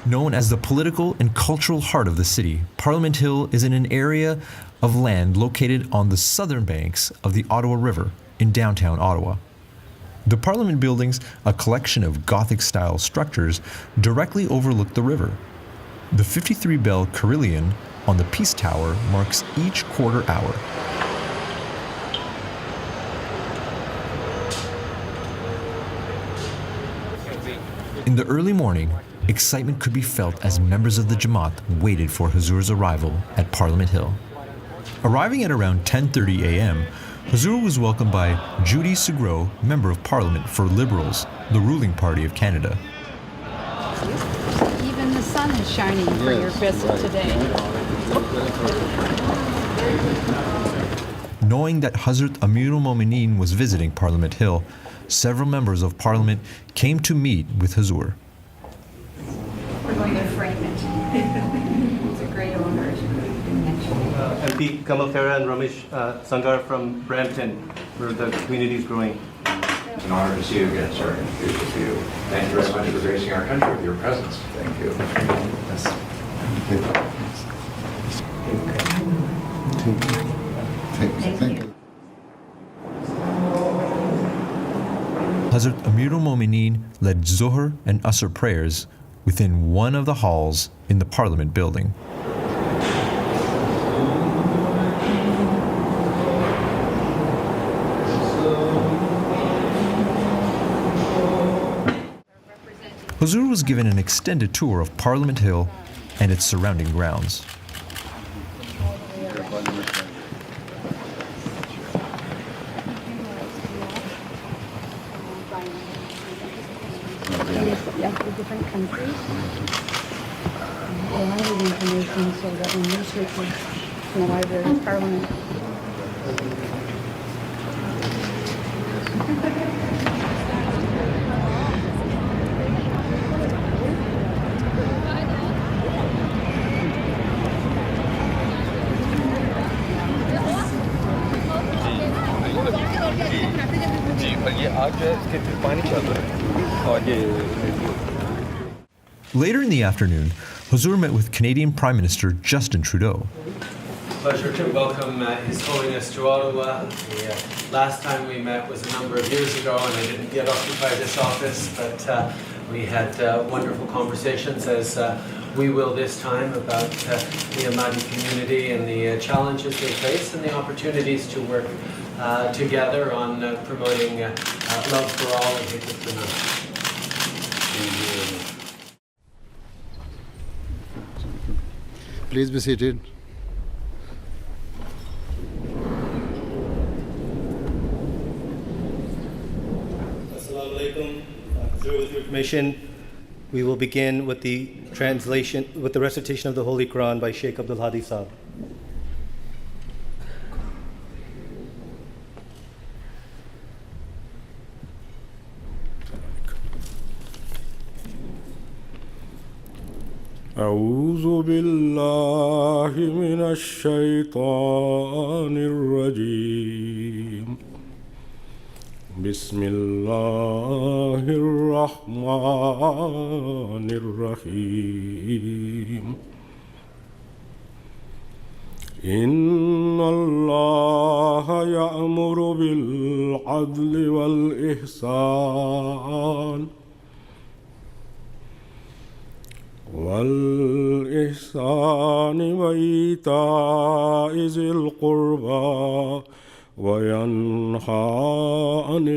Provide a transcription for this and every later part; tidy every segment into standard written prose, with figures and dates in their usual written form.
Known as the political and cultural heart of the city, Parliament Hill is in an area of land located on the southern banks of the Ottawa River in downtown Ottawa. The Parliament buildings, a collection of Gothic-style structures, directly overlook the river. The 53-bell carillon on the Peace Tower marks each quarter hour. In the early morning, excitement could be felt as members of the Jamaat waited for Huzur's arrival at Parliament Hill. Arriving at around 10:30 a.m., Huzur was welcomed by Judy Sugro, Member of Parliament for Liberals, the ruling party of Canada. Even the sun is shining for your visit today. Knowing that Hazrat Amirul Momineen was visiting Parliament Hill, several members of Parliament came to meet with Huzur. We're going to frame it. It's a great honor. MP Kamal Khera and Ramesh Sangar from Brampton, where the community is growing. It's an honor to see you again, sir. Good to see you. Thank you very much for gracing our country with your presence. Thank you. Thank you. Hazrat Amirul Momineen led Zohar and Asr prayers within one of the halls in the Parliament building. Huzur was given an extended tour of Parliament Hill and its surrounding grounds. Different countries. A lot of information so that when researchers in the Library of Parliament. Later in the afternoon, Huzur met with Canadian Prime Minister Justin Trudeau. Pleasure to welcome His Holiness to Ottawa. The last time we met was a number of years ago, and I didn't yet occupy this office, but we had wonderful conversations, as we will this time, about the Ahmadi community and the challenges they face and the opportunities to work together on promoting love for all and hatred for none. Please be seated. Assalamu alaikum. With your permission, we will begin with the translation, with the recitation of the Holy Quran by Sheikh Abdul Hadi Saab. أعوذ بالله من الشيطان الرجيم بسم الله الرحمن الرحيم إن الله يأمر بالعدل والإحسان وإيتاء ذي القربى وينهى عن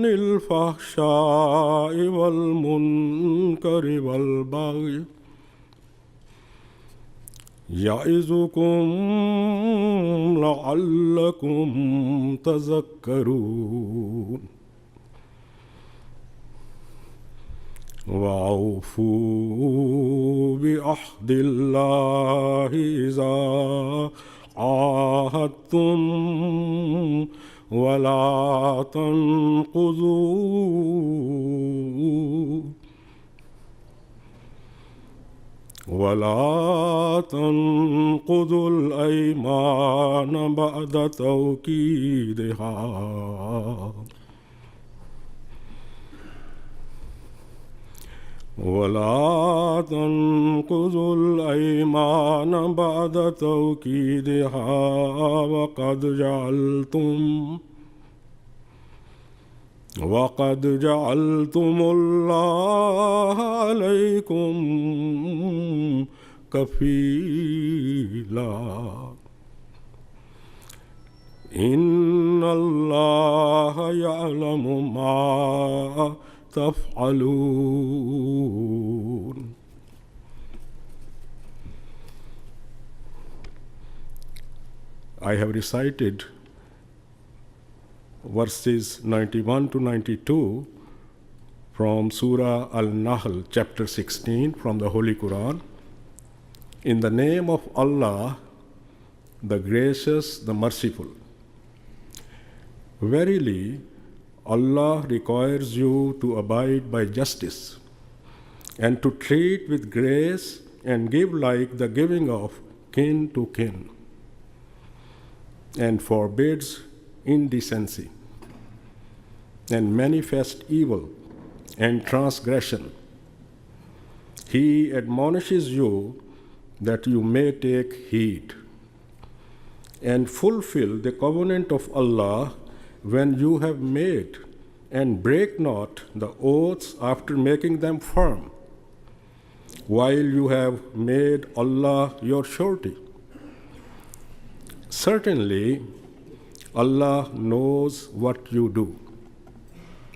الفحشاء والمنكر والبغي يعظكم لعلكم تذكرون وأوفوا بعهد الله إذا عاهدتم ولا تنقضوا ولا تنقضوا الأيمان بعد توكيدها ولا تنقضوا الأيمان بعد توكيدها وقد جعلتم الله عليكم كفيلا إن الله يعلم ما تفعلون. I have recited verses 91 to 92 from Surah Al-Nahl, chapter 16 from the Holy Quran. In the name of Allah, the gracious, the merciful. Verily, Allah requires you to abide by justice and to treat with grace and give like the giving of kin to kin, and forbids indecency and manifest evil and transgression. He admonishes you that you may take heed and fulfill the covenant of Allah when you have made, and break not the oaths after making them firm, while you have made Allah your surety. Certainly, Allah knows what you do.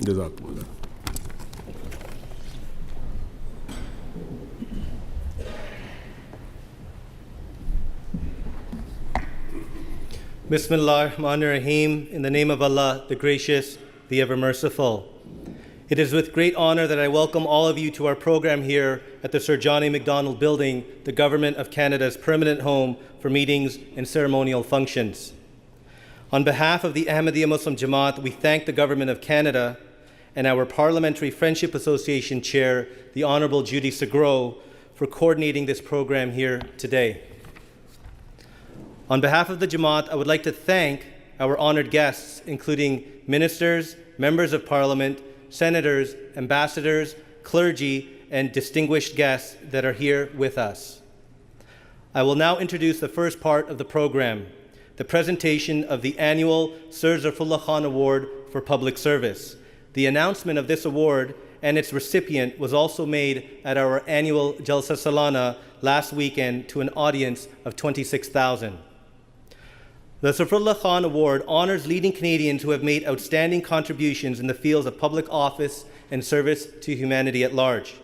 Jazakumullah. Bismillah ar-Rahman ar-Rahim, in the name of Allah, the Gracious, the Ever Merciful. It is with great honor that I welcome all of you to our program here at the Sir John A. Macdonald Building, the Government of Canada's permanent home for meetings and ceremonial functions. On behalf of the Ahmadiyya Muslim Jamaat, we thank the Government of Canada and our Parliamentary Friendship Association Chair, the Honourable Judy Segro, for coordinating this program here today. On behalf of the Jamaat, I would like to thank our honoured guests, including ministers, members of Parliament, senators, ambassadors, clergy, and distinguished guests that are here with us. I will now introduce the first part of the program, the presentation of the annual Sir Zarfullah Khan Award for Public Service. The announcement of this award and its recipient was also made at our annual Jalsa Salana last weekend to an audience of 26,000. The Zarfullah Khan Award honors leading Canadians who have made outstanding contributions in the fields of public office and service to humanity at large.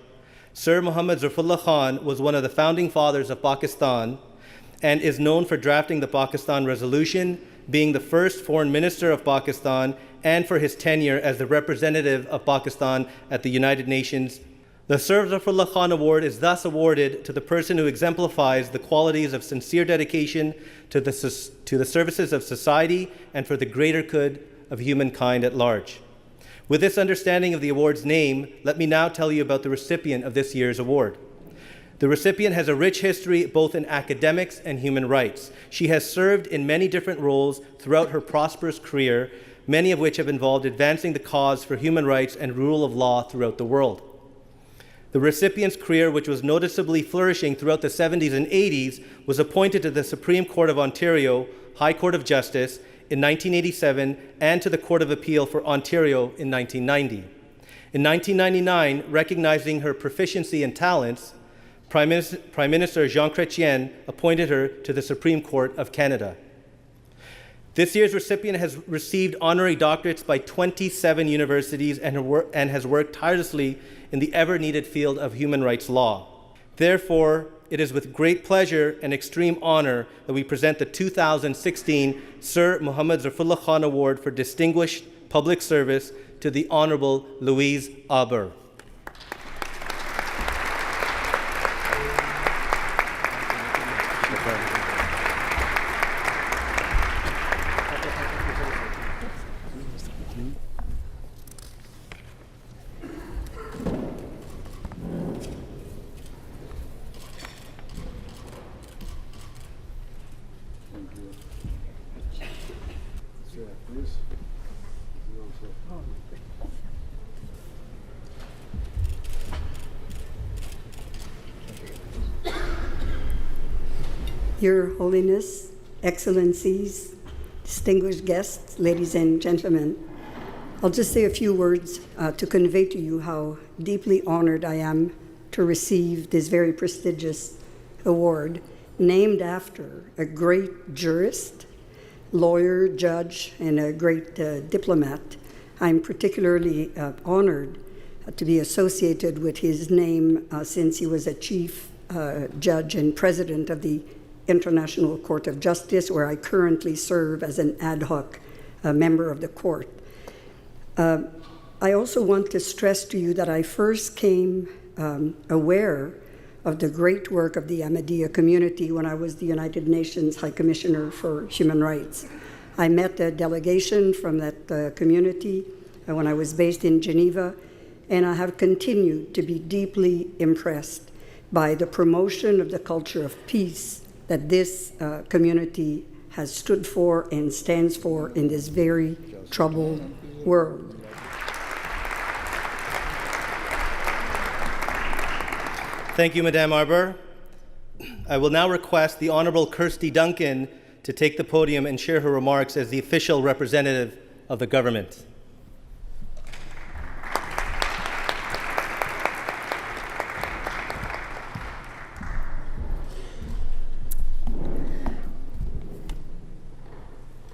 Sir Muhammad Zarfullah Khan was one of the founding fathers of Pakistan and is known for drafting the Pakistan Resolution, being the first foreign minister of Pakistan, and for his tenure as the representative of Pakistan at the United Nations. The Sir Zarfullah Khan Award is thus awarded to the person who exemplifies the qualities of sincere dedication to the services of society and for the greater good of humankind at large. With this understanding of the award's name, let me now tell you about the recipient of this year's award. The recipient has a rich history both in academics and human rights. She has served in many different roles throughout her prosperous career, many of which have involved advancing the cause for human rights and rule of law throughout the world. The recipient's career, which was noticeably flourishing throughout the 70s and 80s, was appointed to the Supreme Court of Ontario, High Court of Justice, in 1987 and to the Court of Appeal for Ontario in 1990. In 1999, recognizing her proficiency and talents, Prime Minister Jean Chrétien appointed her to the Supreme Court of Canada. This year's recipient has received honorary doctorates by 27 universities and has worked tirelessly in the ever-needed field of human rights law. Therefore, it is with great pleasure and extreme honor that we present the 2016 Sir Muhammad Zarfullah Khan Award for Distinguished Public Service to the Honourable Louise Aber. Your Holiness, Excellencies, distinguished guests, ladies and gentlemen, I'll just say a few words to convey to you how deeply honored I am to receive this very prestigious award named after a great jurist, lawyer, judge, and a great diplomat. I'm particularly honored to be associated with his name since he was a chief judge and president of the International Court of Justice, where I currently serve as an ad hoc member of the court. I also want to stress to you that I first came aware of the great work of the Ahmadiyya community when I was the United Nations High Commissioner for Human Rights. I met a delegation from that community when I was based in Geneva, and I have continued to be deeply impressed by the promotion of the culture of peace that this community has stood for and stands for in this very troubled world. Thank you, Madame Arbour. I will now request the Honorable Kirsty Duncan to take the podium and share her remarks as the official representative of the government.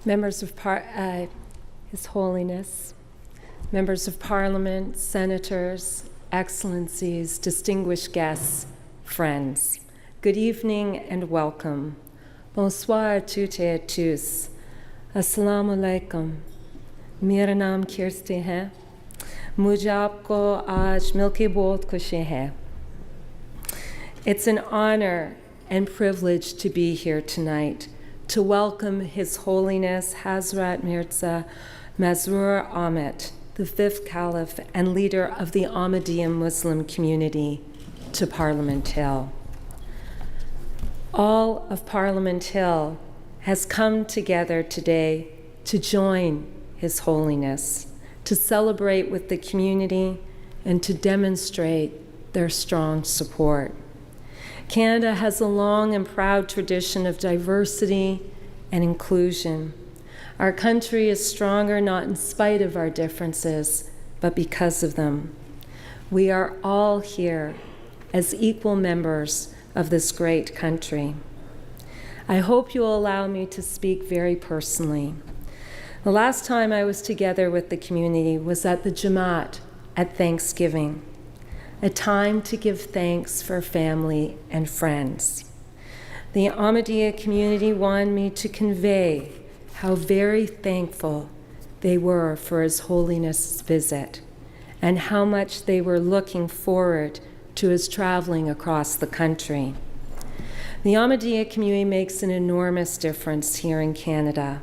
Members of His Holiness, members of Parliament, senators, excellencies, distinguished guests, friends, good evening and welcome. Bonsoir à toutes et à tous. Assalamu alaikum. Mera naam Kirsty hai. Mujhe aapko aaj milke bahut khushi hai. It's an honor and privilege to be here tonight to welcome His Holiness Hazrat Mirza Masroor Ahmad, the fifth Caliph and leader of the Ahmadiyya Muslim Community, to Parliament Hill. All of Parliament Hill has come together today to join His Holiness, to celebrate with the community and to demonstrate their strong support. Canada has a long and proud tradition of diversity and inclusion. Our country is stronger not in spite of our differences, but because of them. We are all here as equal members of this great country. I hope you'll allow me to speak very personally. The last time I was together with the community was at the Jamaat at Thanksgiving, a time to give thanks for family and friends. The Ahmadiyya community wanted me to convey how very thankful they were for His Holiness' visit and how much they were looking forward to his traveling across the country. The Ahmadiyya community makes an enormous difference here in Canada,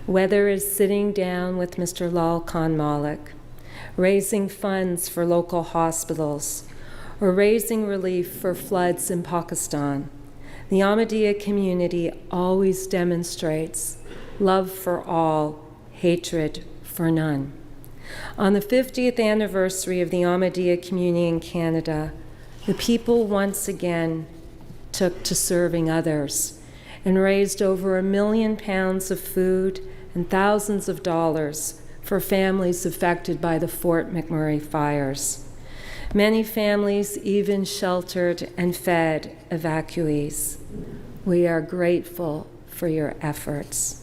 whether it's sitting down with Mr. Lal Khan Malik, raising funds for local hospitals, or raising relief for floods in Pakistan. The Ahmadiyya community always demonstrates love for all, hatred for none. On the 50th anniversary of the Ahmadiyya community in Canada, the people once again took to serving others and raised over £1 million of food and thousands of dollars for families affected by the Fort McMurray fires. Many families even sheltered and fed evacuees. We are grateful for your efforts.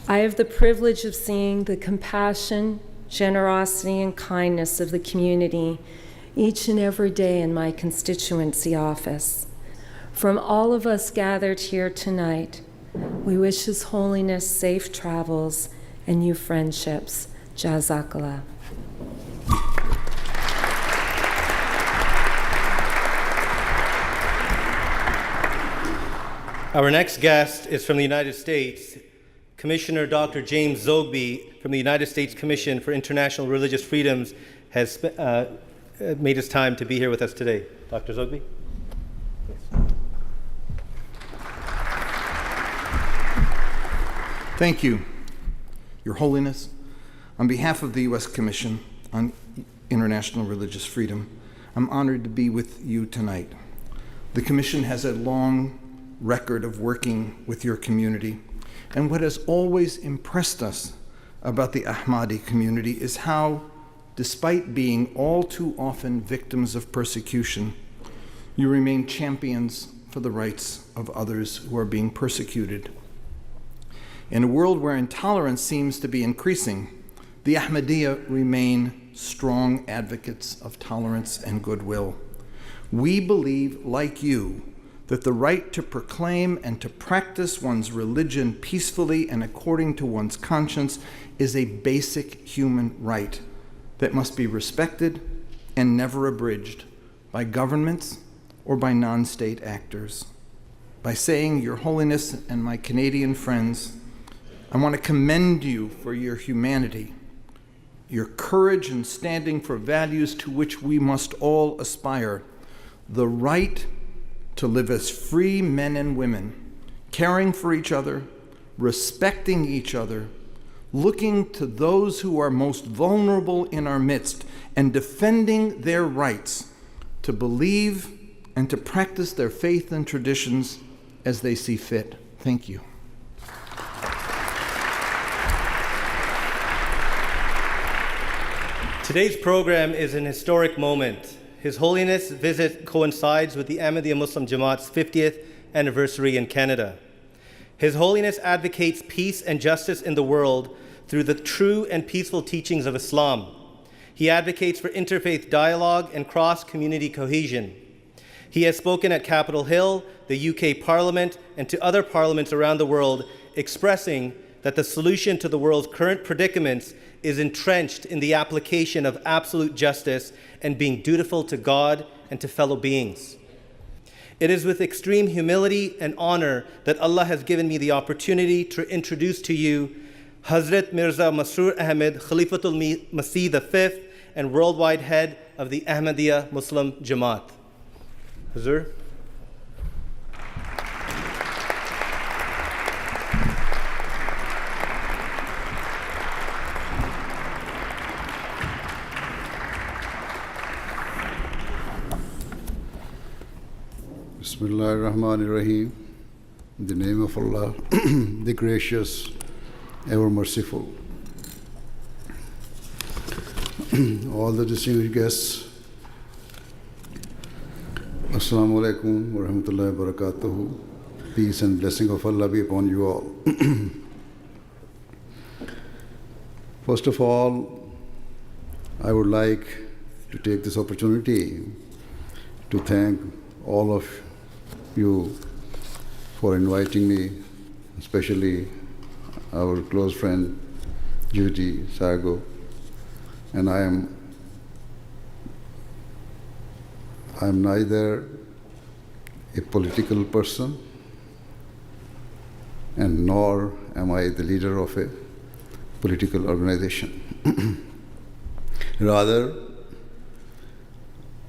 I have the privilege of seeing the compassion, generosity, and kindness of the community each and every day in my constituency office. From all of us gathered here tonight, we wish His Holiness safe travels and new friendships. Jazakallah. Our next guest is from the United States. Commissioner Dr. James Zogby from the United States Commission for International Religious Freedoms has made his time to be here with us today. Dr. Zogby? Thank you, Your Holiness, On behalf of the U.S. Commission on International Religious Freedom, I'm honored to be with you tonight. The Commission has a long record of working with your community, and what has always impressed us about the Ahmadi community is how, despite being all too often victims of persecution, you remain champions for the rights of others who are being persecuted. In a world where intolerance seems to be increasing, the Ahmadiyya remain strong advocates of tolerance and goodwill. We believe, like you, that the right to proclaim and to practice one's religion peacefully and according to one's conscience is a basic human right that must be respected and never abridged by governments or by non-state actors. By saying, Your Holiness and my Canadian friends, I want to commend you for your humanity, your courage in standing for values to which we must all aspire, the right to live as free men and women, caring for each other, respecting each other, looking to those who are most vulnerable in our midst, and defending their rights to believe and to practice their faith and traditions as they see fit. Thank you. Today's program is an historic moment. His Holiness' visit coincides with the Ahmadiyya Muslim Jamaat's 50th anniversary in Canada. His Holiness advocates peace and justice in the world through the true and peaceful teachings of Islam. He advocates for interfaith dialogue and cross-community cohesion. He has spoken at Capitol Hill, the UK Parliament, and to other parliaments around the world, expressing that the solution to the world's current predicaments is entrenched in the application of absolute justice and being dutiful to God and to fellow beings. It is with extreme humility and honor that Allah has given me the opportunity to introduce to you Hazrat Mirza Masroor Ahmed Khalifatul Masih V and worldwide head of the Ahmadiyya Muslim Jamaat. Hazur. Bismillahir Rahmanir Rahim. In the name of Allah, the gracious, ever merciful. All the distinguished guests, Assalamu alaikum wa rahmatullahi wa barakatuhu. Peace and blessing of Allah be upon you all. First of all, I would like to take this opportunity to thank all of you for inviting me, especially our close friend Judy Sargo. And I am neither a political person and nor am I the leader of a political organization. Rather,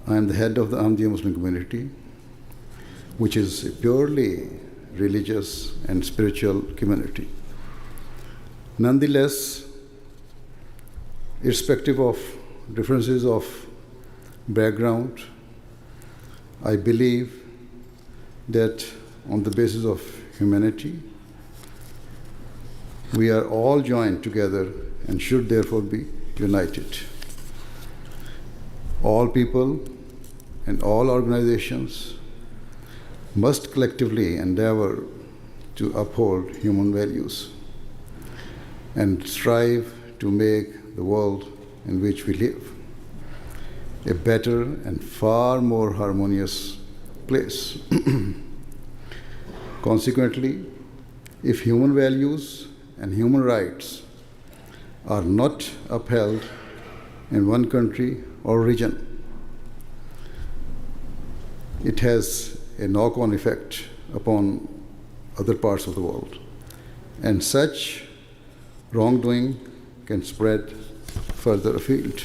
I am the head of the Ahmadiyya Muslim Community, which is a purely religious and spiritual community. Nonetheless, irrespective of differences of background, I believe that on the basis of humanity, we are all joined together and should therefore be united. All people and all organizations must collectively endeavor to uphold human values and strive to make the world in which we live a better and far more harmonious place. Consequently, if human values and human rights are not upheld in one country or region, it has a knock-on effect upon other parts of the world, and such wrongdoing can spread further afield.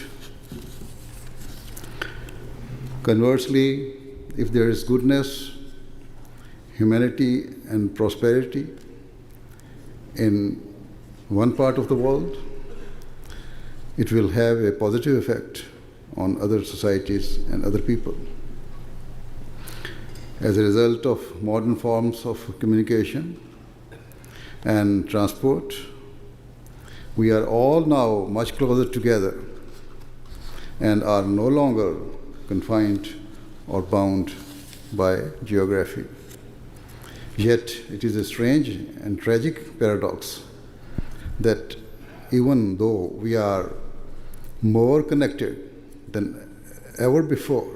Conversely, if there is goodness, humanity, and prosperity in one part of the world, it will have a positive effect on other societies and other people. As a result of modern forms of communication and transport, we are all now much closer together and are no longer confined or bound by geography. Yet it is a strange and tragic paradox that even though we are more connected than ever before,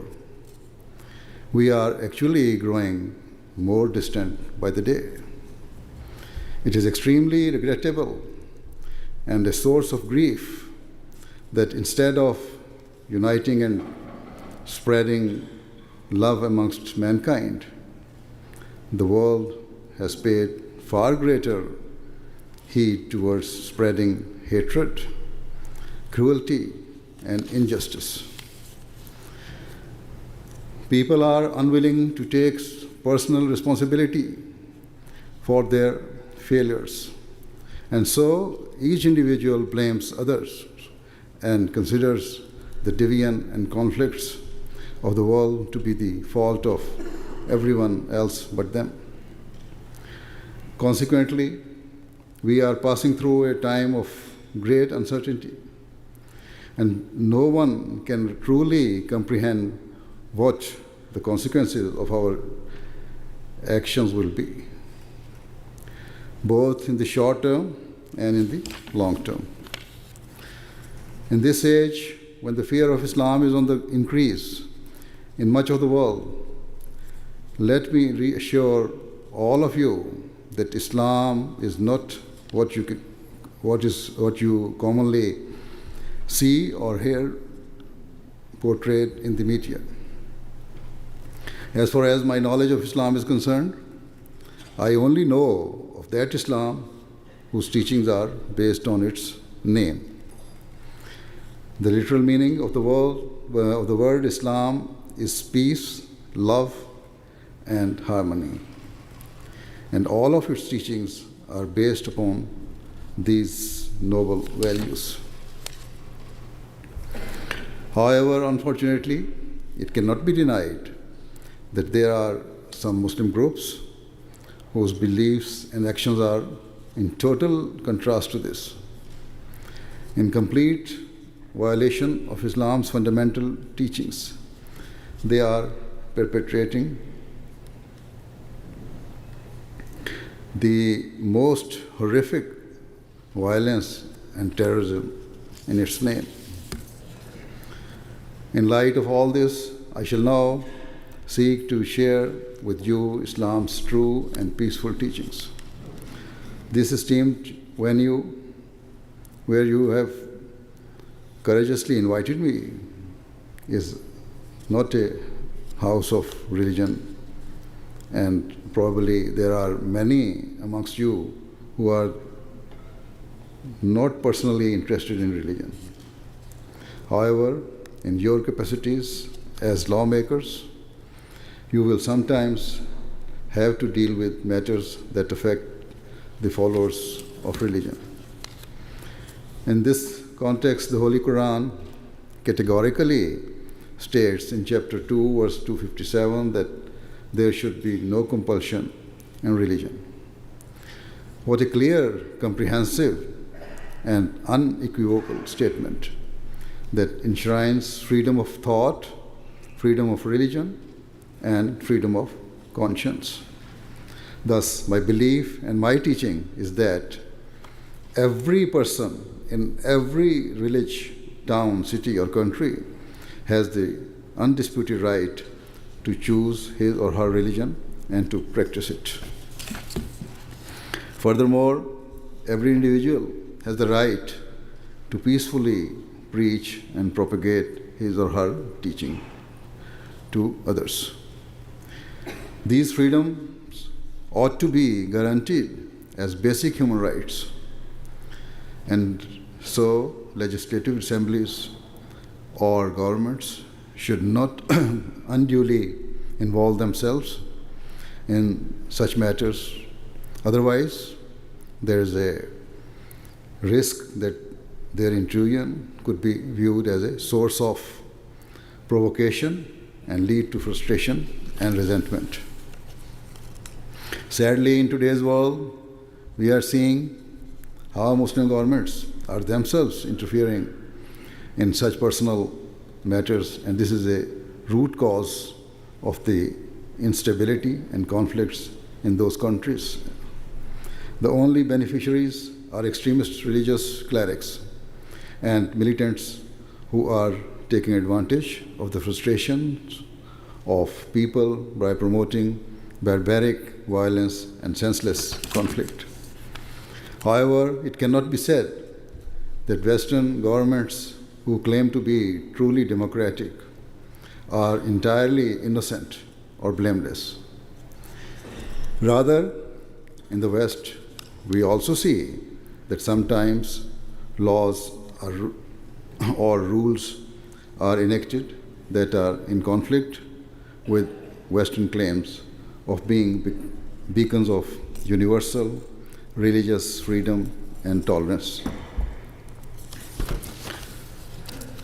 we are actually growing more distant by the day. It is extremely regrettable and a source of grief that instead of uniting and spreading love amongst mankind, the world has paid far greater heed towards spreading hatred, cruelty, and injustice. People are unwilling to take personal responsibility for their failures, and so each individual blames others and considers the division and conflicts of the world to be the fault of everyone else but them. Consequently, we are passing through a time of great uncertainty, and no one can truly comprehend what the consequences of our actions will be, both in the short term and in the long term. In this age, when the fear of Islam is on the increase in much of the world, let me reassure all of you that Islam is not what you commonly see or hear portrayed in the media. As far as my knowledge of Islam is concerned, I only know of that Islam whose teachings are based on its name. The literal meaning of the word Islam is peace, love, and harmony. And all of its teachings are based upon these noble values. However, unfortunately, it cannot be denied that there are some Muslim groups whose beliefs and actions are in total contrast to this, in complete violation of Islam's fundamental teachings. They are perpetrating the most horrific violence and terrorism in its name. In light of all this, I shall now seek to share with you Islam's true and peaceful teachings. This esteemed venue, where you have courageously invited me, is not a house of religion, and probably there are many amongst you who are not personally interested in religion. However, in your capacities as lawmakers, you will sometimes have to deal with matters that affect the followers of religion. In this context, the Holy Quran categorically states in chapter 2, verse 257, that there should be no compulsion in religion. What a clear, comprehensive, and unequivocal statement that enshrines freedom of thought, freedom of religion, and freedom of conscience. Thus, my belief and my teaching is that every person in every village, town, city, or country has the undisputed right to choose his or her religion and to practice it. Furthermore, every individual has the right to peacefully preach and propagate his or her teaching to others. These freedoms ought to be guaranteed as basic human rights, and so legislative assemblies or governments should not unduly involve themselves in such matters. Otherwise, there is a risk that their intrusion could be viewed as a source of provocation and lead to frustration and resentment. Sadly, in today's world, we are seeing how Muslim governments are themselves interfering in such personal matters, and this is a root cause of the instability and conflicts in those countries. The only beneficiaries are extremist religious clerics and militants who are taking advantage of the frustrations of people by promoting barbaric violence and senseless conflict. However, it cannot be said that Western governments who claim to be truly democratic are entirely innocent or blameless. Rather, in the West, we also see that sometimes laws or rules are enacted that are in conflict with Western claims of being beacons of universal religious freedom and tolerance.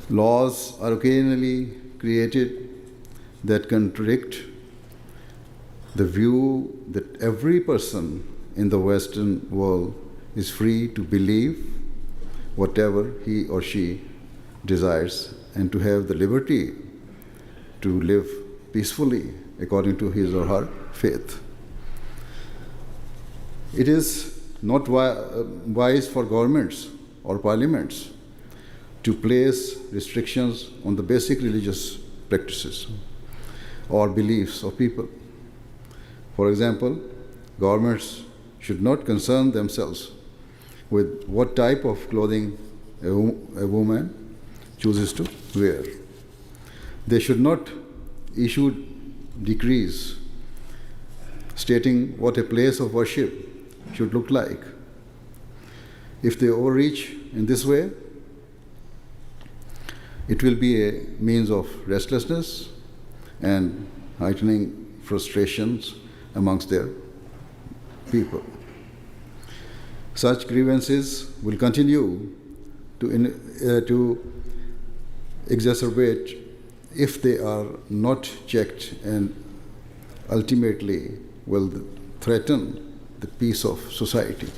Laws are occasionally created that contradict the view that every person in the Western world is free to believe whatever he or she desires and to have the liberty to live peacefully according to his or her faith. It is not wise for governments or parliaments to place restrictions on the basic religious practices or beliefs of people. For example, governments should not concern themselves with what type of clothing a woman chooses to wear. They should not issue decrees stating what a place of worship should look like. If they overreach in this way, it will be a means of restlessness and heightening frustrations amongst their people. Such grievances will continue to exacerbate if they are not checked and ultimately will threaten the peace of society.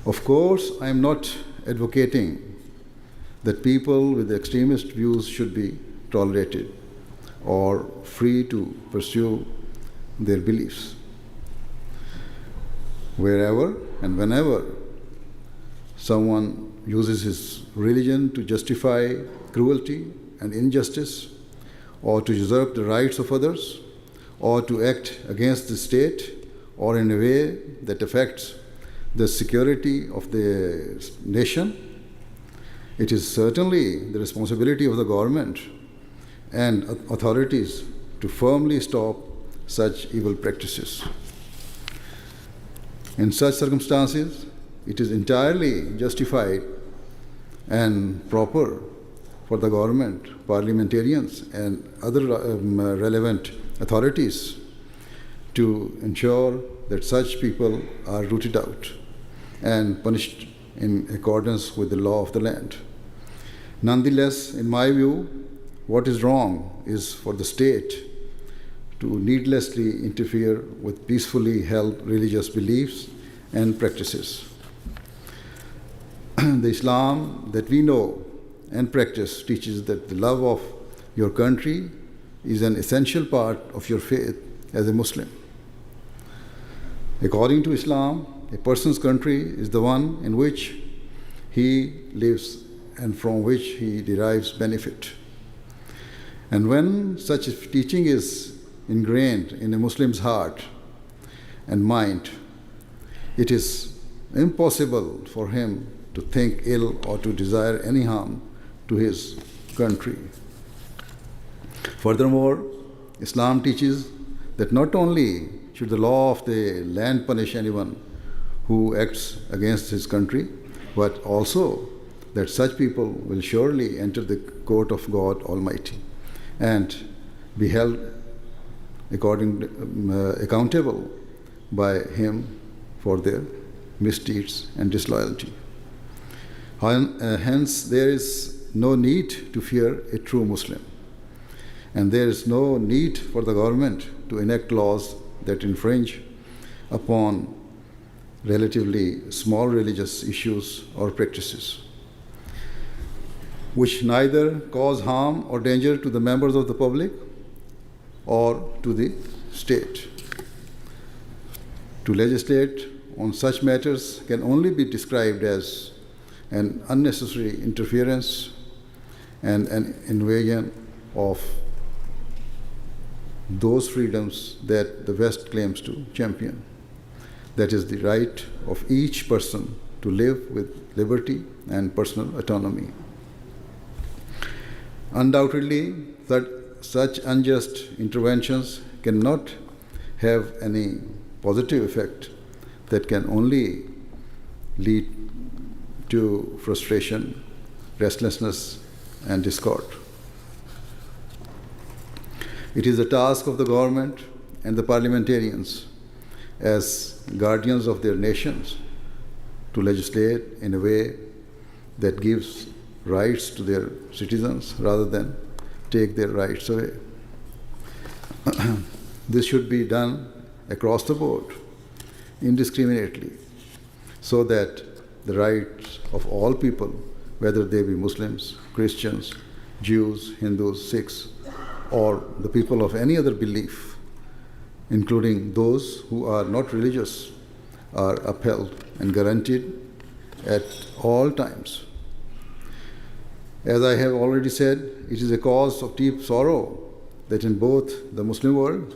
Of course, I am not advocating that people with extremist views should be tolerated or free to pursue their beliefs. Wherever and whenever someone uses his religion to justify cruelty and injustice, or to usurp the rights of others, or to act against the state, or in a way that affects the security of the nation, it is certainly the responsibility of the government and authorities to firmly stop such evil practices. In such circumstances, it is entirely justified and proper for the government, parliamentarians, and other relevant authorities to ensure that such people are rooted out and punished in accordance with the law of the land. Nonetheless, in my view, what is wrong is for the state to needlessly interfere with peacefully held religious beliefs and practices. The Islam that we know and practice teaches that the love of your country is an essential part of your faith as a Muslim. According to Islam, a person's country is the one in which he lives and from which he derives benefit. And when such a teaching is ingrained in a Muslim's heart and mind, it is impossible for him to think ill or to desire any harm to his country. Furthermore, Islam teaches that not only should the law of the land punish anyone who acts against his country, but also that such people will surely enter the court of God Almighty and be held accountable by Him for their misdeeds, and disloyalty. Hence, there is no need to fear a true Muslim. And there is no need for the government to enact laws that infringe upon relatively small religious issues or practices, which neither cause harm or danger to the members of the public or to the state. To legislate on such matters can only be described as an unnecessary interference and an invasion of those freedoms that the West claims to champion. That is the right of each person to live with liberty and personal autonomy. Undoubtedly, such unjust interventions cannot have any positive effect, that can only lead to frustration, restlessness, and discord. It is the task of the government and the parliamentarians as guardians of their nations to legislate in a way that gives rights to their citizens rather than take their rights away. This should be done across the board, indiscriminately, so that the rights of all people, whether they be Muslims, Christians, Jews, Hindus, Sikhs, or the people of any other belief, including those who are not religious, are upheld and guaranteed at all times. As I have already said, it is a cause of deep sorrow that in both the Muslim world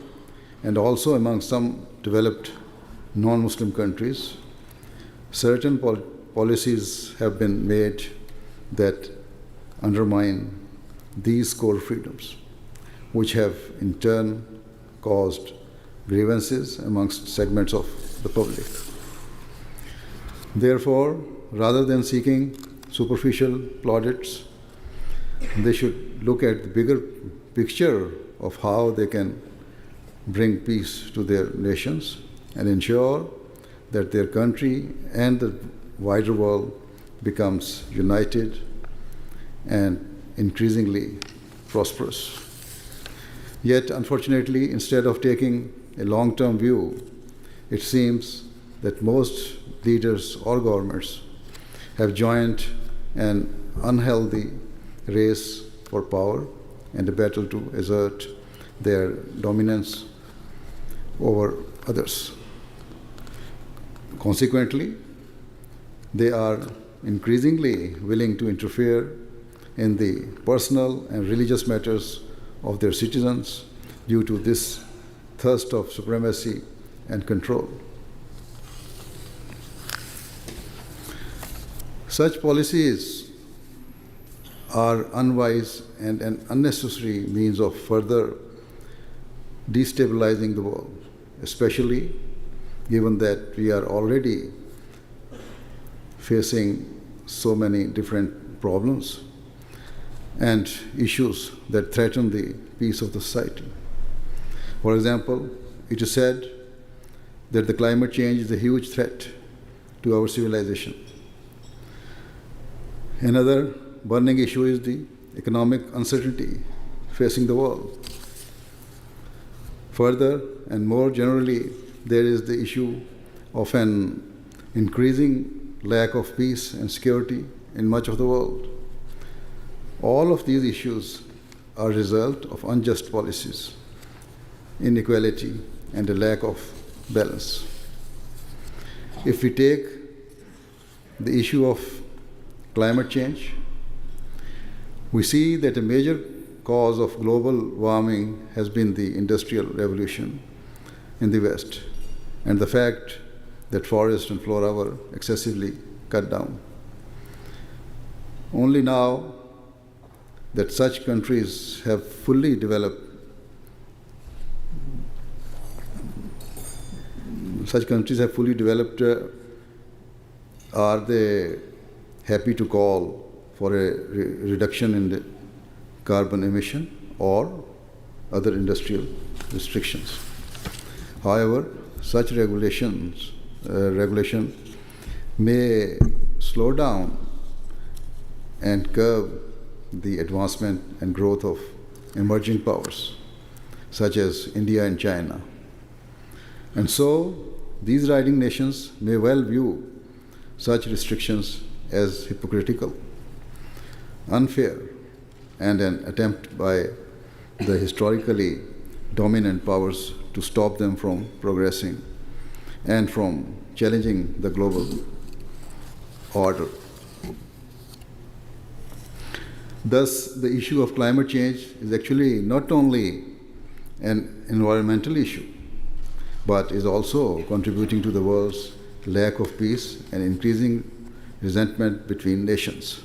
and also among some developed non-Muslim countries, certain policies have been made that undermine these core freedoms, which have in turn caused grievances amongst segments of the public. Therefore, rather than seeking superficial plaudits, they should look at the bigger picture of how they can bring peace to their nations and ensure that their country and the wider world becomes united and increasingly prosperous. Yet, unfortunately, instead of taking a long-term view, it seems that most leaders or governments have joined an unhealthy race for power and a battle to assert their dominance over others. Consequently, they are increasingly willing to interfere in the personal and religious matters of their citizens due to this thirst of supremacy and control. Such policies are unwise and an unnecessary means of further destabilizing the world, especially given that we are already facing so many different problems and issues that threaten the peace of the society. For example, it is said that the climate change is a huge threat to our civilization. Another burning issue is the economic uncertainty facing the world. Further, and more generally, there is the issue of an increasing lack of peace and security in much of the world. All of these issues are a result of unjust policies, inequality, and a lack of balance. If we take the issue of climate change, we see that a major cause of global warming has been the Industrial Revolution in the West and the fact that forests and flora were excessively cut down. Only now that such countries have fully developed are they happy to call for a reduction in the carbon emission or other industrial restrictions. However, such regulation may slow down and curb the advancement and growth of emerging powers, such as India and China. And so, these riding nations may well view such restrictions as hypocritical, unfair, and an attempt by the historically dominant powers to stop them from progressing and from challenging the global order. Thus, the issue of climate change is actually not only an environmental issue, but is also contributing to the world's lack of peace and increasing resentment between nations.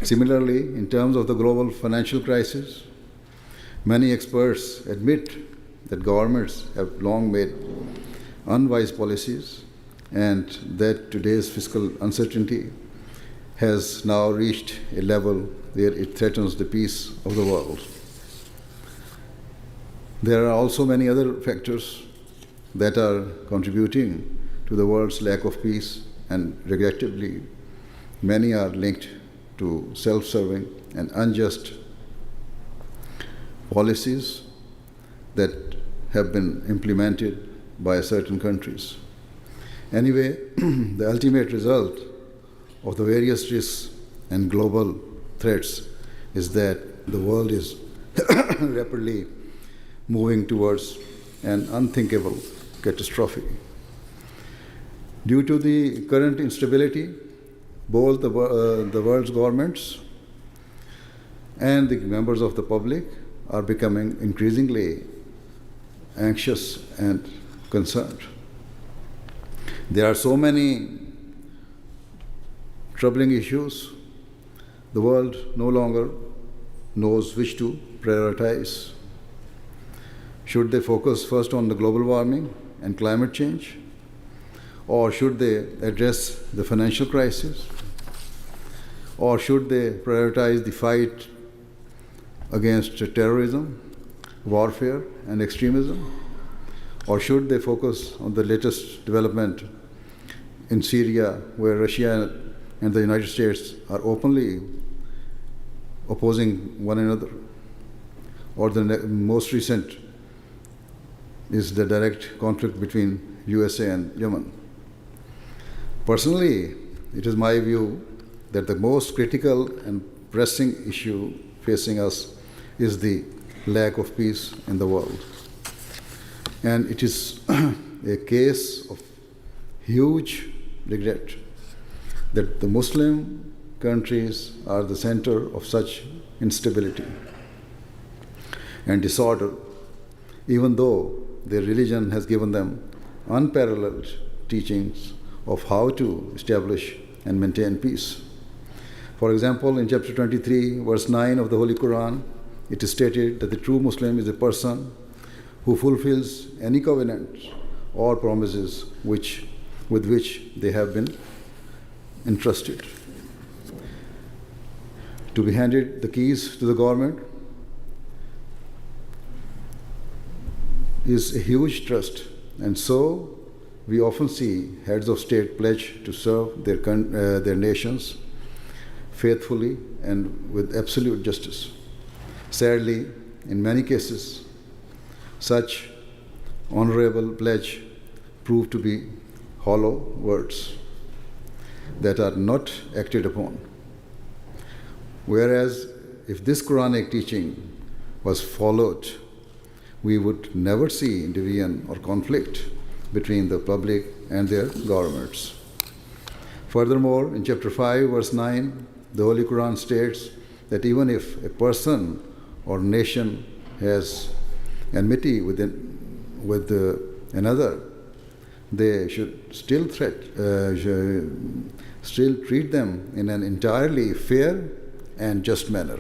Similarly, in terms of the global financial crisis, many experts admit that governments have long made unwise policies and that today's fiscal uncertainty has now reached a level where it threatens the peace of the world. There are also many other factors that are contributing to the world's lack of peace, and regrettably, many are linked to self-serving and unjust policies that have been implemented by certain countries. Anyway, the ultimate result of the various risks and global threats is that the world is rapidly moving towards an unthinkable catastrophe. Due to the current instability, both the world's governments and the members of the public are becoming increasingly anxious and concerned. There are so many troubling issues, the world no longer knows which to prioritize. Should they focus first on the global warming and climate change? Or should they address the financial crisis? Or should they prioritize the fight against terrorism, warfare, and extremism? Or should they focus on the latest development in Syria, where Russia and the United States are openly opposing one another? Or the most recent is the direct conflict between USA and Yemen. Personally, it is my view that the most critical and pressing issue facing us is the lack of peace in the world. And it is a case of huge regret that the Muslim countries are the center of such instability and disorder, even though their religion has given them unparalleled teachings of how to establish and maintain peace. For example, in chapter 23, verse 9 of the Holy Quran, it is stated that the true Muslim is a person who fulfills any covenant or promises with which they have been entrusted. To be handed the keys to the government is a huge trust, and so we often see heads of state pledge to serve their nations faithfully and with absolute justice. Sadly, in many cases, such honorable pledge prove to be hollow words that are not acted upon. Whereas, if this Quranic teaching was followed, we would never see division or conflict between the public and their governments. Furthermore, in chapter 5, verse 9, the Holy Quran states that even if a person or nation has enmity with another, they should still treat them in an entirely fair and just manner,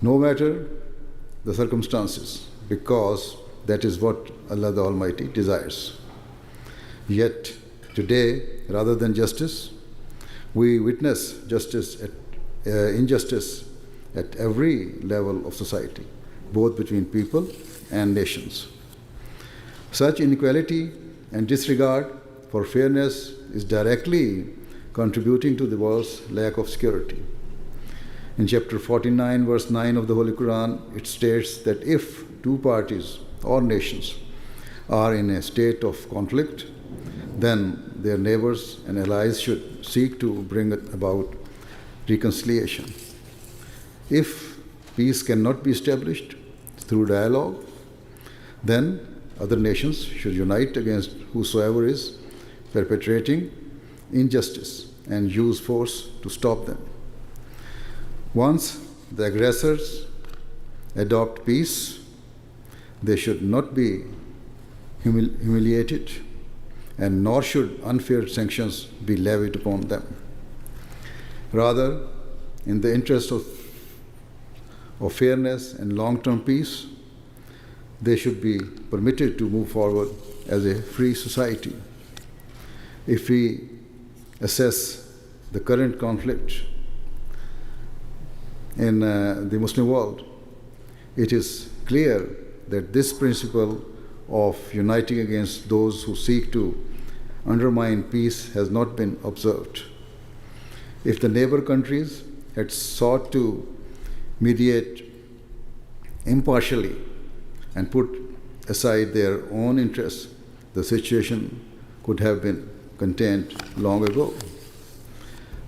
no matter the circumstances, because that is what Allah the Almighty desires. Yet today, rather than justice, we witness injustice at every level of society, both between people and nations. Such inequality and disregard for fairness is directly contributing to the world's lack of security. In chapter 49, verse 9 of the Holy Quran, it states that if two parties or nations are in a state of conflict, then their neighbors and allies should seek to bring about reconciliation. If peace cannot be established through dialogue, then other nations should unite against whosoever is perpetrating injustice and use force to stop them. Once the aggressors adopt peace, they should not be humiliated, and nor should unfair sanctions be levied upon them. Rather, in the interest of fairness and long-term peace, they should be permitted to move forward as a free society. If we assess the current conflict in the Muslim world, it is clear that this principle of uniting against those who seek to undermine peace has not been observed. If the neighbor countries had sought to mediate impartially and put aside their own interests, the situation could have been contained long ago.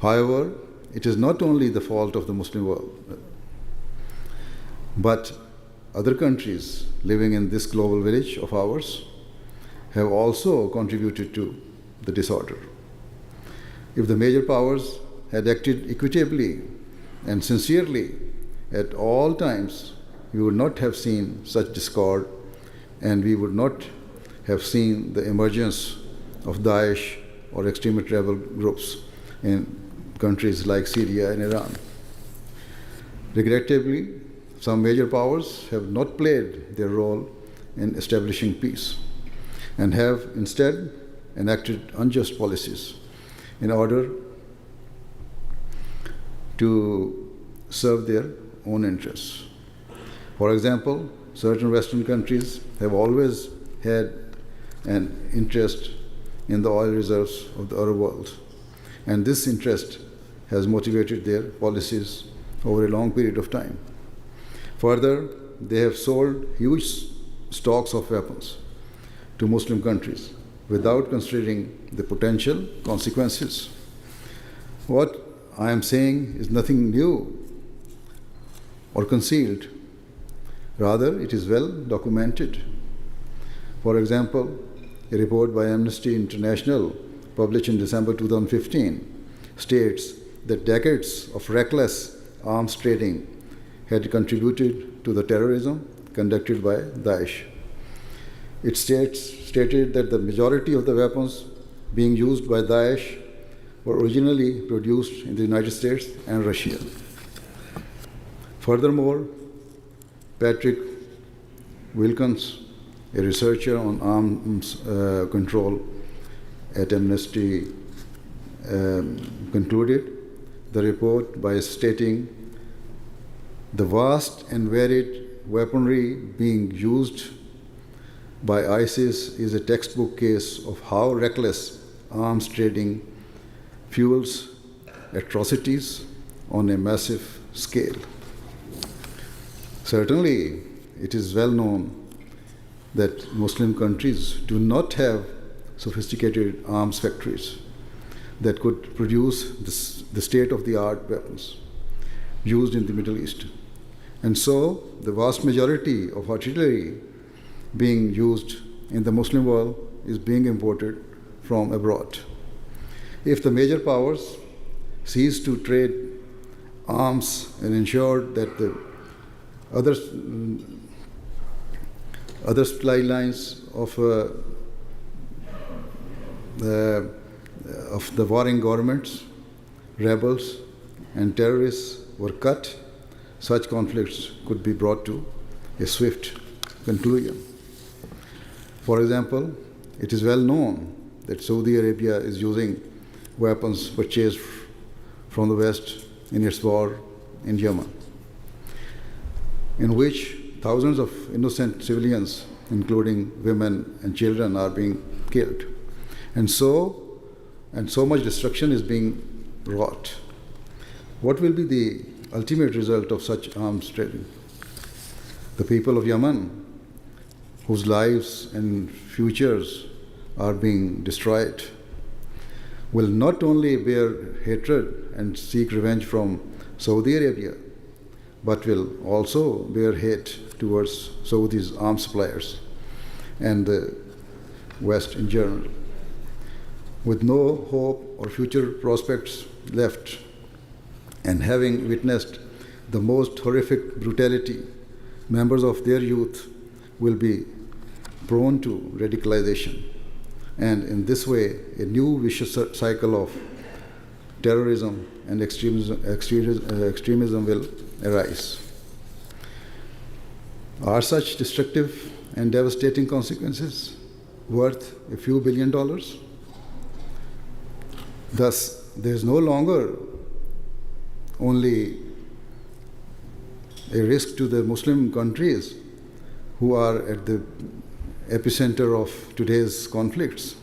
However, it is not only the fault of the Muslim world, but other countries living in this global village of ours have also contributed to the disorder. If the major powers had acted equitably and sincerely at all times, we would not have seen such discord, and we would not have seen the emergence of Daesh or extremist rebel groups in countries like Syria and Iran. Regrettably, some major powers have not played their role in establishing peace and have instead enacted unjust policies in order to serve their own interests. For example, certain Western countries have always had an interest in the oil reserves of the Arab world, and this interest has motivated their policies over a long period of time. Further, they have sold huge stocks of weapons to Muslim countries without considering the potential consequences. What I am saying is nothing new or concealed. Rather, it is well documented. For example, a report by Amnesty International published in December 2015 states that decades of reckless arms trading had contributed to the terrorism conducted by Daesh. It stated that the majority of the weapons being used by Daesh were originally produced in the United States and Russia. Furthermore, Patrick Wilkins, a researcher on arms control at Amnesty, concluded the report by stating, "The vast and varied weaponry being used by ISIS is a textbook case of how reckless arms trading fuels atrocities on a massive scale." Certainly, it is well known that Muslim countries do not have sophisticated arms factories that could produce the state-of-the-art weapons used in the Middle East. And so, the vast majority of artillery being used in the Muslim world is being imported from abroad. If the major powers cease to trade arms and ensure that the other supply lines of the warring governments, rebels, and terrorists were cut, such conflicts could be brought to a swift conclusion. For example, it is well known that Saudi Arabia is using weapons purchased from the West in its war in Yemen, in which thousands of innocent civilians, including women and children, are being killed. And so much destruction is being wrought. What will be the ultimate result of such arms trading? The people of Yemen, whose lives and futures are being destroyed, will not only bear hatred and seek revenge from Saudi Arabia, but will also bear hate towards Saudi's arms suppliers and the West in general. With no hope or future prospects left, and having witnessed the most horrific brutality, members of their youth will be prone to radicalization. And in this way, a new vicious cycle of terrorism and extremism will arise. Are such destructive and devastating consequences worth a few $billion? Thus, there is no longer only a risk to the Muslim countries who are at the epicenter of today's conflicts.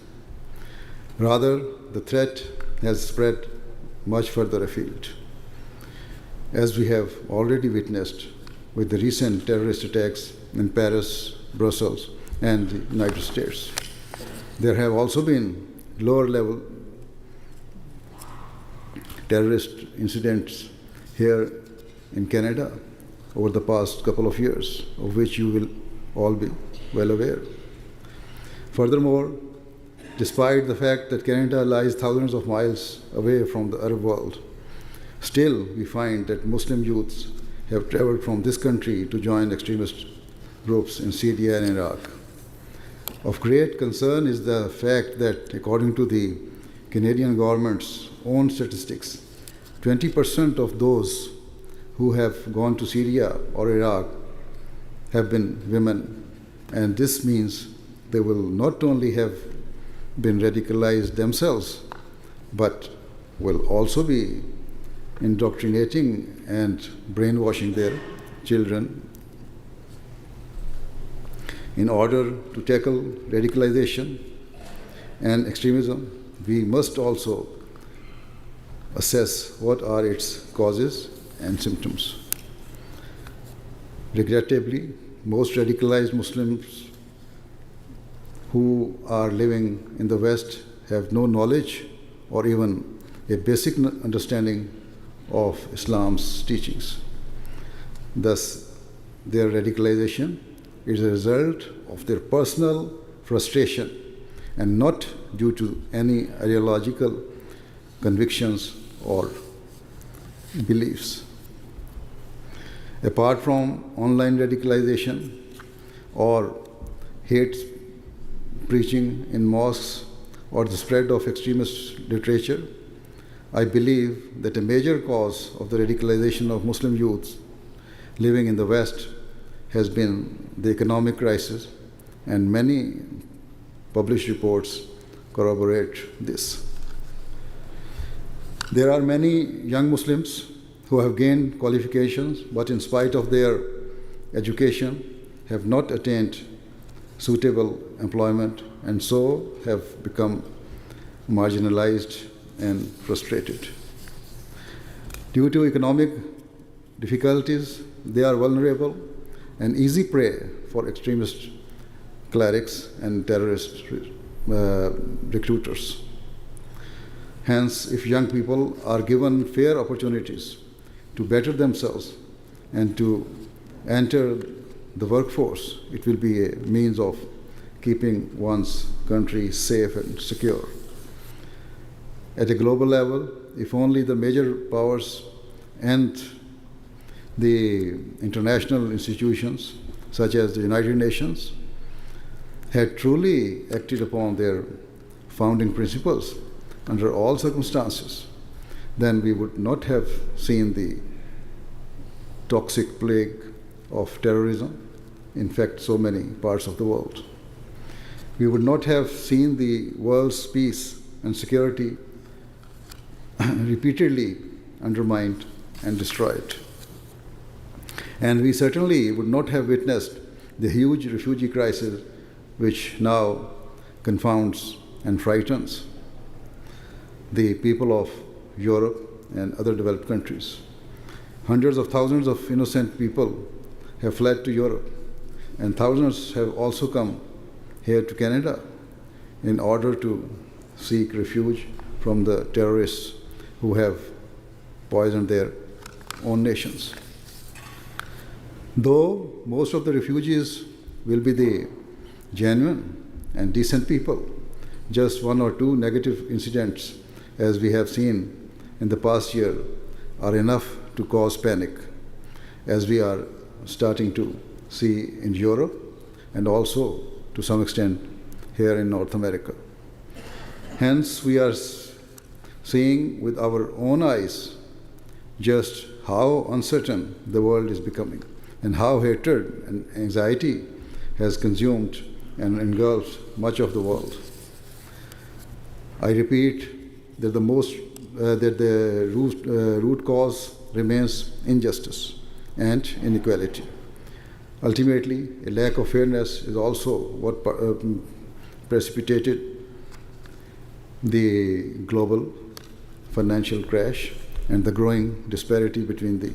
Rather, the threat has spread much further afield, as we have already witnessed with the recent terrorist attacks in Paris, Brussels, and the United States. There have also been lower-level terrorist incidents here in Canada over the past couple of years, of which you will all be well aware. Furthermore, despite the fact that Canada lies thousands of miles away from the Arab world, still we find that Muslim youths have traveled from this country to join extremist groups in Syria and Iraq. Of great concern is the fact that, according to the Canadian government's own statistics, 20% of those who have gone to Syria or Iraq have been women, and this means they will not only have been radicalized themselves, but will also be indoctrinating and brainwashing their children. In order to tackle radicalization and extremism, we must also assess what are its causes and symptoms. Regrettably, most radicalized Muslims who are living in the West have no knowledge or even a basic understanding of Islam's teachings. Thus, their radicalization is a result of their personal frustration and not due to any ideological convictions or beliefs. Apart from online radicalization or hate preaching in mosques or the spread of extremist literature, I believe that a major cause of the radicalization of Muslim youths living in the West has been the economic crisis, and many published reports corroborate this. There are many young Muslims who have gained qualifications, but in spite of their education, have not attained suitable employment and so have become marginalized and frustrated. Due to economic difficulties, they are vulnerable and easy prey for extremist clerics and terrorist recruiters. Hence, if young people are given fair opportunities to better themselves and to enter the workforce, it will be a means of keeping one's country safe and secure. At a global level, if only the major powers and the international institutions, such as the United Nations, had truly acted upon their founding principles under all circumstances, then we would not have seen the toxic plague of terrorism infect so many parts of the world. We would not have seen the world's peace and security repeatedly undermined and destroyed. And we certainly would not have witnessed the huge refugee crisis which now confounds and frightens the people of Europe and other developed countries. Hundreds of thousands of innocent people have fled to Europe, and thousands have also come here to Canada in order to seek refuge from the terrorists who have poisoned their own nations. Though most of the refugees will be the genuine and decent people, just one or two negative incidents, as we have seen in the past year, are enough to cause panic, as we are starting to see in Europe and also to some extent here in North America. Hence, we are seeing with our own eyes just how uncertain the world is becoming and how hatred and anxiety has consumed and engulfed much of the world. I repeat that the root cause remains injustice and inequality. Ultimately, a lack of fairness is also what precipitated the global financial crash and the growing disparity between the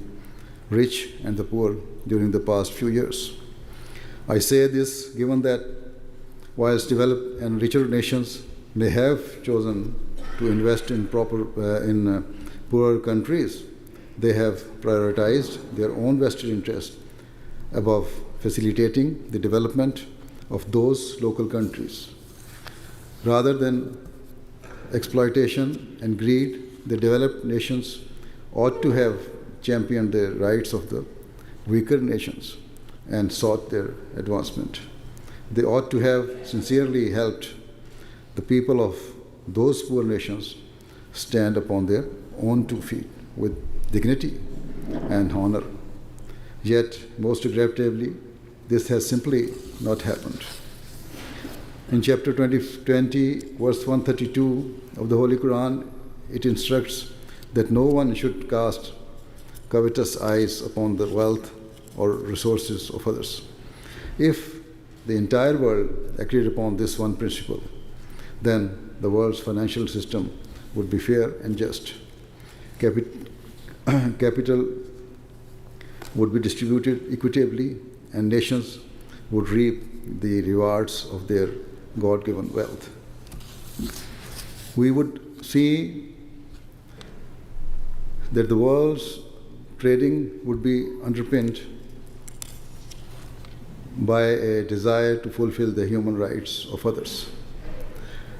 rich and the poor during the past few years. I say this given that whilst developed and richer nations may have chosen to invest in poorer countries, they have prioritized their own vested interest above facilitating the development of those local countries. Rather than exploitation and greed, the developed nations ought to have championed the rights of the weaker nations and sought their advancement. They ought to have sincerely helped the people of those poor nations stand upon their own 2 feet with dignity and honor. Yet, most regrettably, this has simply not happened. In chapter 20, verse 132 of the Holy Quran, it instructs that no one should cast covetous eyes upon the wealth or resources of others. If the entire world agreed upon this one principle, then the world's financial system would be fair and just. Capital would be distributed equitably, and nations would reap the rewards of their God-given wealth. We would see that the world's trading would be underpinned by a desire to fulfill the human rights of others,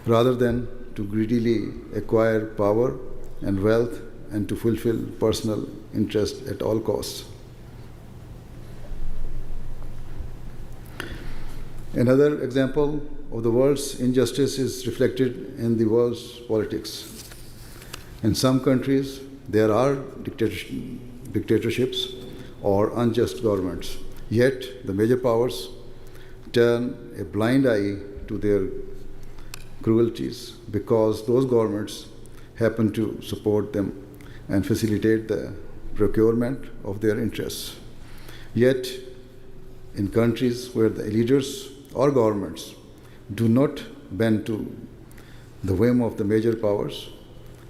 rather than to greedily acquire power and wealth and to fulfill personal interest at all costs. Another example of the world's injustice is reflected in the world's politics. In some countries, there are dictatorships or unjust governments, yet the major powers turn a blind eye to their cruelties because those governments happen to support them and facilitate the procurement of their interests. Yet, in countries where the leaders or governments do not bend to the whim of the major powers,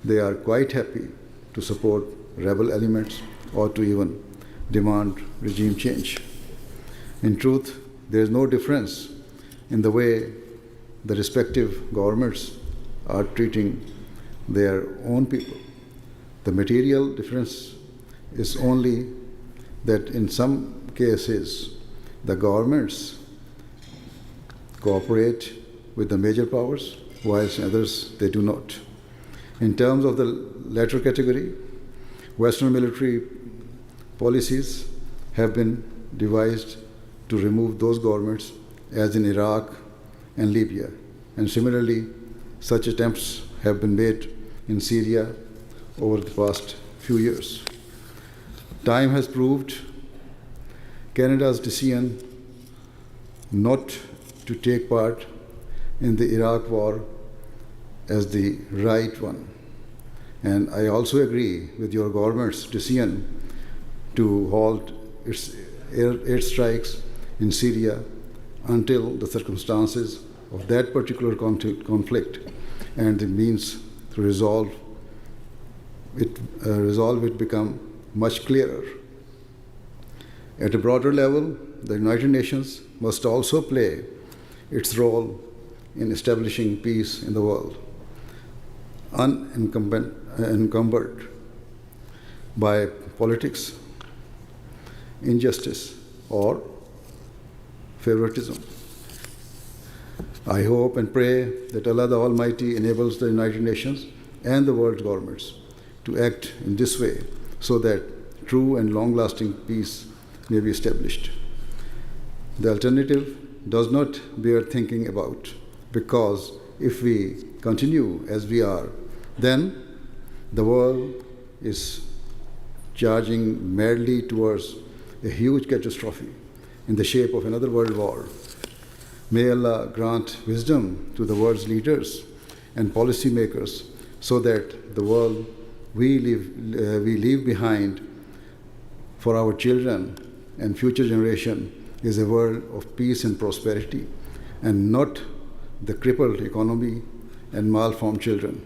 they are quite happy to support rebel elements or to even demand regime change. In truth, there is no difference in the way the respective governments are treating their own people. The material difference is only that in some cases, the governments cooperate with the major powers, whilst in others they do not. In terms of the latter category, Western military policies have been devised to remove those governments, as in Iraq and Libya. And similarly, such attempts have been made in Syria over the past few years. Time has proved Canada's decision not to take part in the Iraq war as the right one. And I also agree with your government's decision to halt its airstrikes in Syria until the circumstances of that particular conflict and the means to resolve it become much clearer. At a broader level, the United Nations must also play its role in establishing peace in the world, unencumbered by politics, injustice, or favoritism. I hope and pray that Allah the Almighty enables the United Nations and the world governments to act in this way so that true and long-lasting peace may be established. The alternative does not bear thinking about, because if we continue as we are, then the world is charging madly towards a huge catastrophe in the shape of another world war. May Allah grant wisdom to the world's leaders and policymakers so that the world we leave behind for our children and future generation is a world of peace and prosperity, and not the crippled economy and malformed children.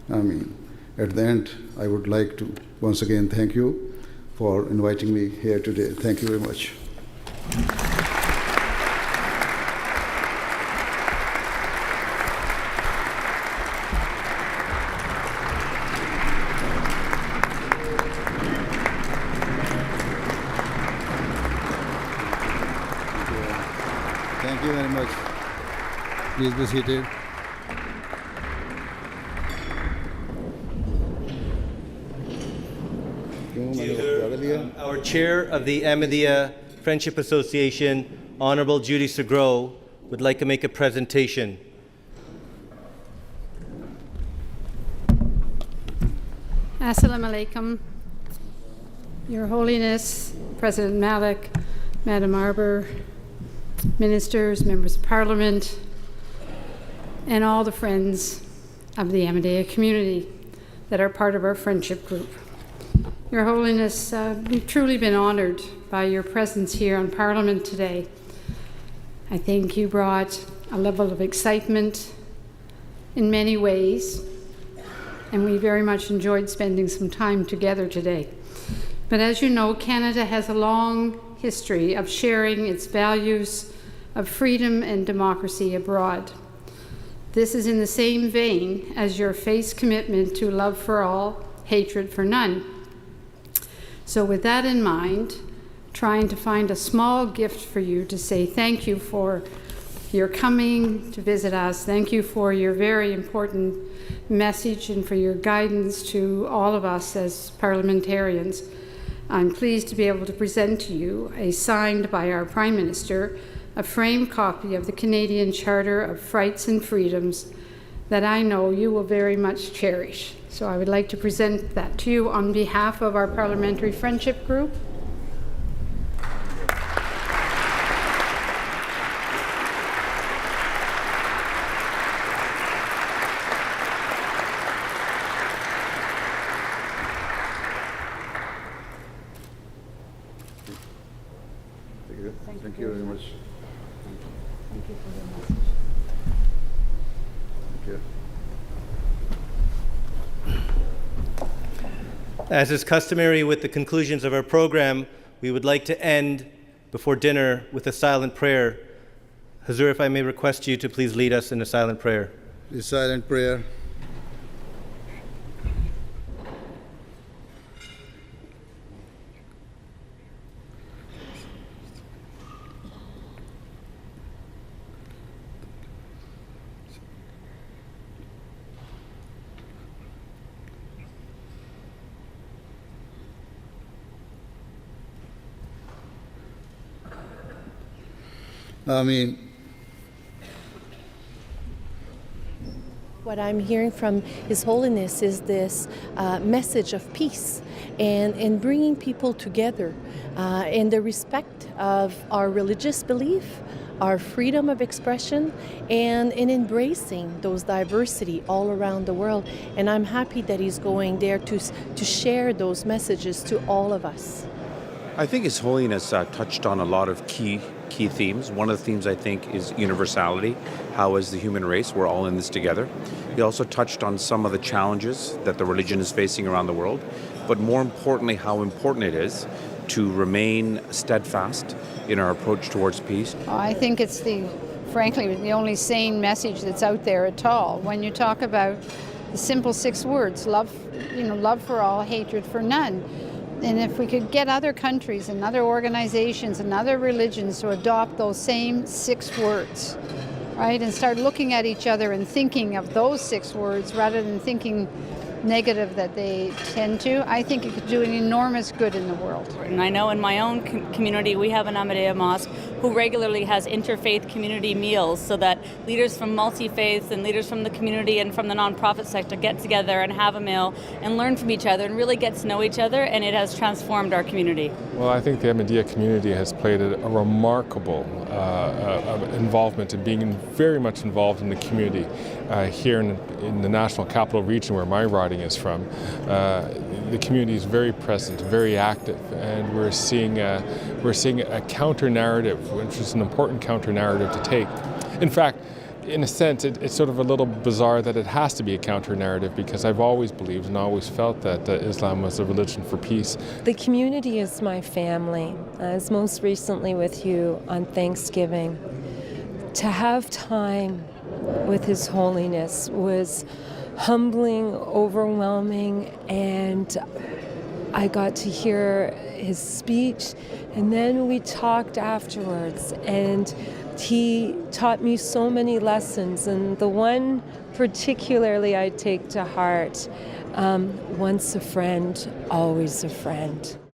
Ameen. At the end, I would like to once again thank you for inviting me here today. Thank you very much. Thank you very much. Please be seated. Our chair of the Ahmadiyya Friendship Association, Honorable Judy Segro, would like to make a presentation. Assalamu alaikum. Your Holiness, President Malik, Madam Arbor, ministers, members of Parliament, and all the friends of the Ahmadiyya community that are part of our friendship group. Your Holiness, we've truly been honored by your presence here on Parliament today. I think you brought a level of excitement in many ways, and we very much enjoyed spending some time together today. But as you know, Canada has a long history of sharing its values of freedom and democracy abroad. This is in the same vein as your faith's commitment to love for all, hatred for none. So with that in mind, trying to find a small gift for you to say thank you for your coming to visit us. Thank you for your very important message and for your guidance to all of us as parliamentarians. I'm pleased to be able to present to you a signed by our Prime Minister, a framed copy of the Canadian Charter of Rights and Freedoms that I know you will very much cherish. So I would like to present that to you on behalf of our Parliamentary Friendship Group. Thank you very much. Thank you for your message. Thank you. As is customary with the conclusions of our program, we would like to end before dinner with a silent prayer. Hazur, if I may request you to please lead us in a silent prayer. The silent prayer. What I'm hearing from His Holiness is this message of peace and bringing people together in the respect of our religious belief, our freedom of expression, and in embracing those diversity all around the world. And I'm happy that he's going there to share those messages to all of us. I think His Holiness touched on a lot of key key themes. One of the themes, I think, is universality. How, as the human race, we're all in this together. He also touched on some of the challenges that the religion is facing around the world, but more importantly, how important it is to remain steadfast in our approach towards peace. I think it's frankly, the only sane message that's out there at all. When you talk about the simple 6 words, love for all, hatred for none. And if we could get other countries and other organizations and other religions to adopt those same 6 words, right, and start looking at each other and thinking of those 6 words rather than thinking negative that they tend to, I think it could do an enormous good in the world. And I know in my own community we have an Ahmadiyya mosque who regularly has interfaith community meals so that leaders from multi-faiths and leaders from the community and from the nonprofit sector get together and have a meal and learn from each other and really get to know each other, and it has transformed our community. Well, I think the Ahmadiyya community has played a remarkable involvement in being very much involved in the community here in the National Capital Region where my riding is from. The community is very present, very active, and we're seeing a counter-narrative, which is an important counter-narrative to take. In fact, in a sense, it's sort of a little bizarre that it has to be a counter-narrative, because I've always believed and always felt that Islam was a religion for peace. The community is my family, as most recently with you on Thanksgiving. To have time with His Holiness was humbling, overwhelming, and I got to hear his speech, and then we talked afterwards, and he taught me so many lessons, and the one particularly I take to heart, once a friend, always a friend.